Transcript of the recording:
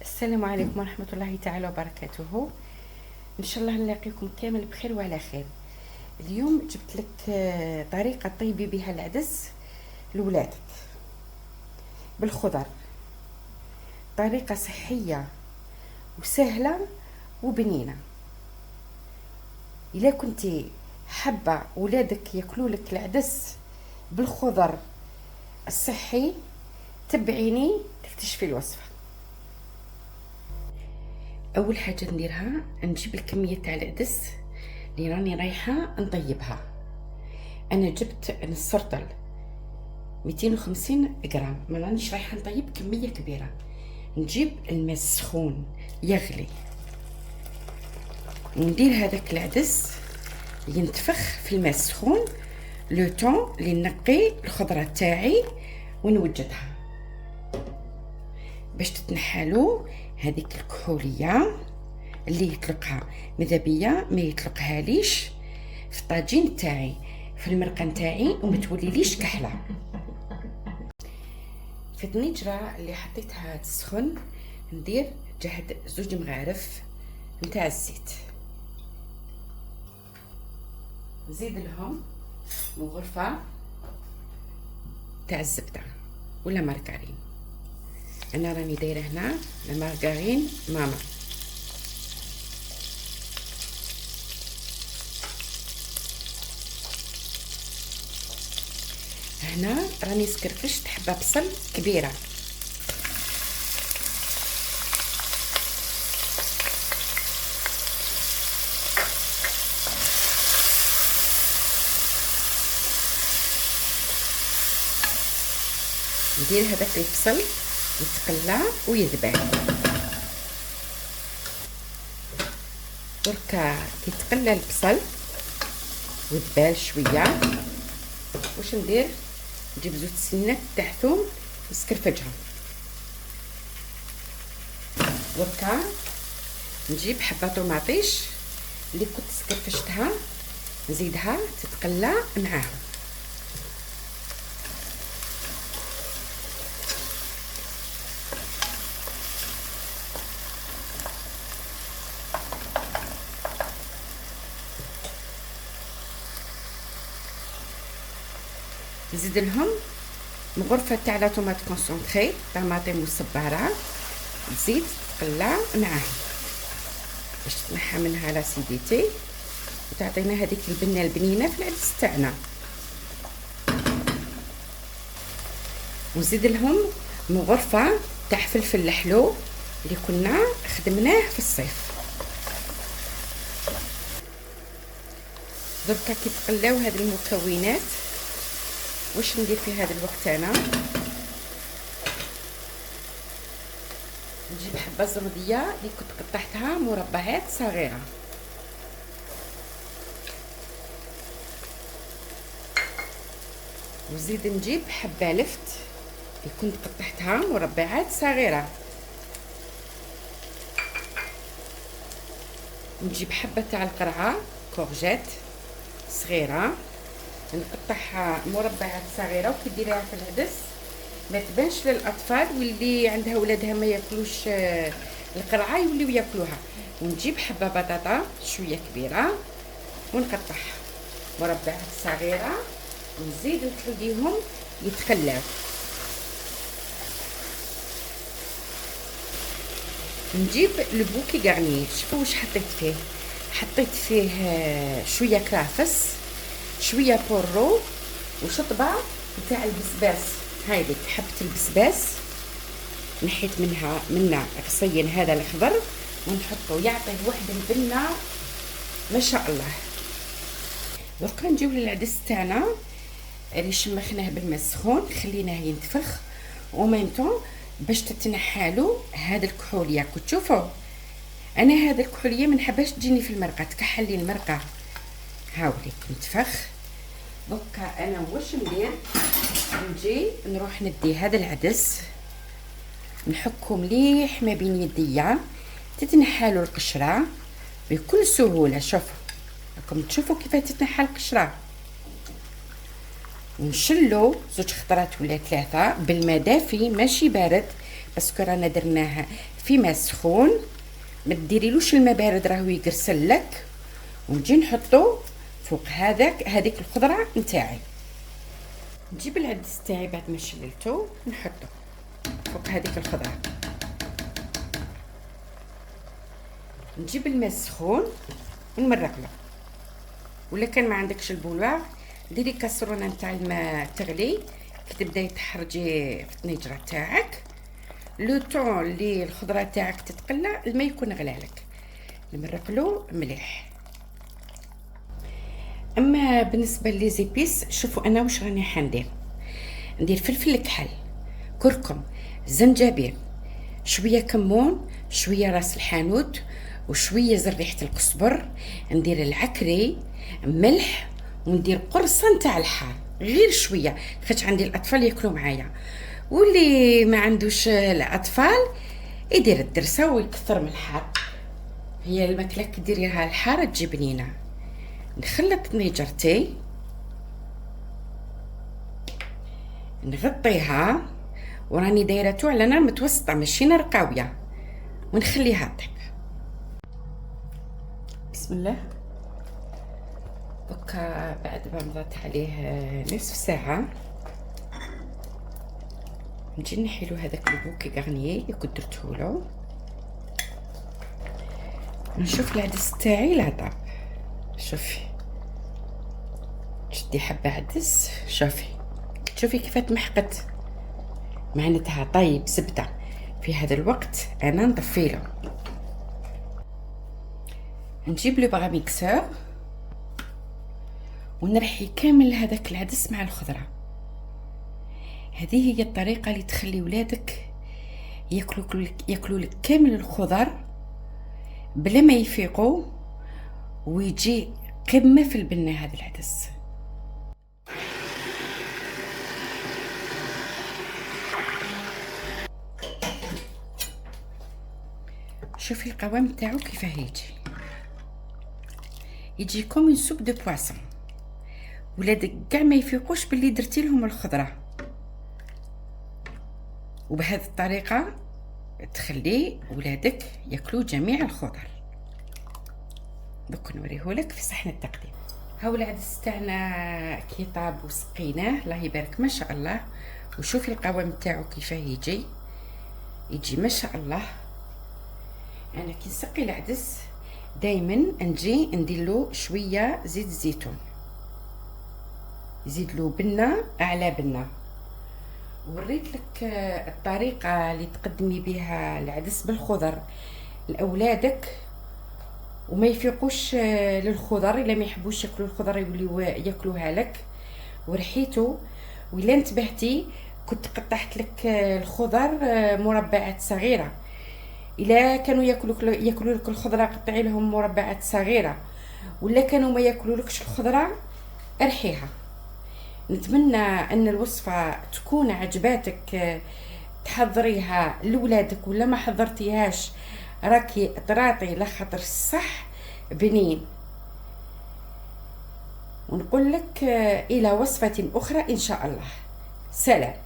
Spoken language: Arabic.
السلام عليكم ورحمة الله تعالى وبركاته. ان شاء الله نلاقيكم كامل بخير وعلى خير. اليوم جبت لك طريقة طيبي بها العدس لولادك بالخضر، طريقة صحية وسهلة وبنينة. الا كنتي حابة ولادك ياكلوا لك العدس بالخضر الصحي تبعيني تكتشفي الوصفة. اول حاجه نديرها نجيب الكميه تاع العدس اللي راني رايحه نطيبها. انا جبت السرطل 250 غرام، ما رانيش رايحه نطيب كميه كبيره. نجيب الماء السخون يغلي وندير هذاك العدس ينتفخ في الماء السخون لو طون اللي نقي الخضره تاعي ونوجدها باش تتنحالو هذيك الكحوليه اللي يطلقها ماذا بيا ما يطلقها ليش في الطاجين تاعي في المرقه نتاعي وما توليليش كحله. في الطنجره اللي حطيتها تسخن ندير جهد 2 مغارف نتاع الزيت، نزيد لهم غرفه تاع الزبده ولا مارغرين. انا راني دايره هنا المارغرين ماما. هنا راني سكرفشت حبه بصل كبيره، ندير هذاك البصل يتقلى ويذبح. دركا كيتقلى البصل وذبال شويه واش ندير؟ نجيب 2 سنات تاع ثوم نسكرفجها. دركا نجيب حبه طوماطيش اللي كنت سكرفشتها نزيدها تتقلى معاها. نزيد لهم مغرفه تاع لا طوماط كونسونطري طماطم مصبره، تزيد تقلى معاها باش تنحى منها لاسيديتي وتعطينا هذيك البنه البنينه في العدس تاعنا. ونزيد لهم مغرفه تاع فلفل الحلو اللي كنا خدمناه في الصيف. دركا كي تقلاو هاد المكونات واش ندير في هذا الوقت؟ انا نجيب حبه زروديه اللي كنت قطعتها مربعات صغيره، وزيد نجيب حبه لفت اللي كنت قطعتها مربعات صغيره، نجيب حبه تاع القرعه كورجيت صغيره نقطعها مربعات صغيره وكديريها في العدس ما تبانش للاطفال واللي عندها ولادها ما ياكلوش القرعه يوليو ياكلوها. ونجيب حبه بطاطا شويه كبيره ونقطعها مربعات صغيره ونزيد نخليهم يتخلاو. نجيب البوكي غارني. شوفوا واش حطيت فيه. حطيت فيه شويه كرافس، شويه بورو، وشطبه نتاع البسباس. هايديك حبه البسباس نحيت منها غصين هذا الخضر ونحطه يعطيه واحد البنه ما شاء الله. دركا نجيو للعدس تاعنا اللي شمخناه بالماء السخون خليناه ينتفخ وميم طون باش تتنحالو هذا الكحوليه. كنت تشوفوا انا هذا الكحوليه ما نحبهاش تجيني في المرقه، تكحل لي المرقه. هاوليك نتفخ. دوكا انا واش ندير؟ نجي نروح ندي هذا العدس نحكو مليح ما بين يديا تتنحالو القشره بكل سهوله. شوفوا راكم تشوفوا كيف تتنحى القشره. ونشلو 2 خطرات ولا 3 بالماء دافي ماشي بارد باسكو رانا درناها في ماء سخون، ما ديريلوش الماء بارد راهو يقرسل لك، ونجي نحطو فوق هذيك الخضره نتاعي. نجيب العدس تاعي بعد ما شللته نحطو فوق هذيك الخضره. نجيب الماء السخون ونمرقلو، ولا كان ما عندكش البولواغ ديري كاسرونه نتاع الماء تغلي كي تبداي تحرجي في الطنيجره تاعك. لو طون اللي الخضره تاعك تتقلى الماء يكون غلالك، نمرقلو مليح. اما بالنسبه لي زيبيس، شوفوا انا واش راني حندير. ندير فلفل كحل، كركم، زنجبيل، شويه كمون، شويه راس الحانوت، وشويه زر ريحه القزبر، ندير العكري، ملح، وندير قرصه نتاع الحار غير شويه خاطر عندي الاطفال ياكلوا معايا. واللي ما عندوش الاطفال يدير الدرسه ويكثر من الحار. هي الماكله كي ديريها الحاره تجي بنينه. نخلط نيجرتي، نغطيها وراني دايرته على نار متوسطه ماشي نار قاويه، ونخليها طيب. بسم الله. دوكا بعد ما مضات عليه نصف ساعه نجي نحيلو هذاك البوكي غارنيي اللي كنت درتهولو، نشوف العدس تاعي لا طاب. شوفي شدي حبه عدس، شوفي كيف تمحقت، معناتها طيب زبده. في هذا الوقت انا نطفيله، نجيب لو بغا ميكسور ونرحي كامل هذاك العدس مع الخضره. هذه هي الطريقه اللي تخلي ولادك ياكلوا لك كامل الخضر بلا ما يفيقوا، ويجي قمه في البنه هذا العدس. شوفي القوام تاعو كيفاه يجي كوم سوب دو بواسون. ولادك كاع ما يفيقوش باللي درتي لهم الخضره، وبهذه الطريقه تخلي ولادك ياكلوا جميع الخضر. دوك نوريهولك في صحن التقديم. هاو العدس تاعنا كي طاب وسقيناه الله يبارك ما شاء الله. وشوفي القوام تاعو كيفاه يجي ما شاء الله. انا كي نسقي العدس دائما نجي نديرلو شويه زيت الزيتون، يزيدلو بنه اعلى بنه. وريت لك الطريقه اللي تقدمي بها العدس بالخضر لاولادك وما يفيقوش للخضر، الا ما يحبوش ياكلوا الخضر يوليو ياكلوها لك. ورحيتو ولا انتبهتي كنت قطعت لك الخضر مربعات صغيره. الا كانوا ياكلوا لك الخضره قطعي لهم مربعات صغيره، ولا كانوا ما ياكلولكش الخضره ارحيها. نتمنى ان الوصفه تكون عجباتك، تحضريها لولادك، ولا ما حضرتيهاش راكي طراطي لخاطر الصح بنين. ونقول لك الى وصفه اخرى ان شاء الله. سلام.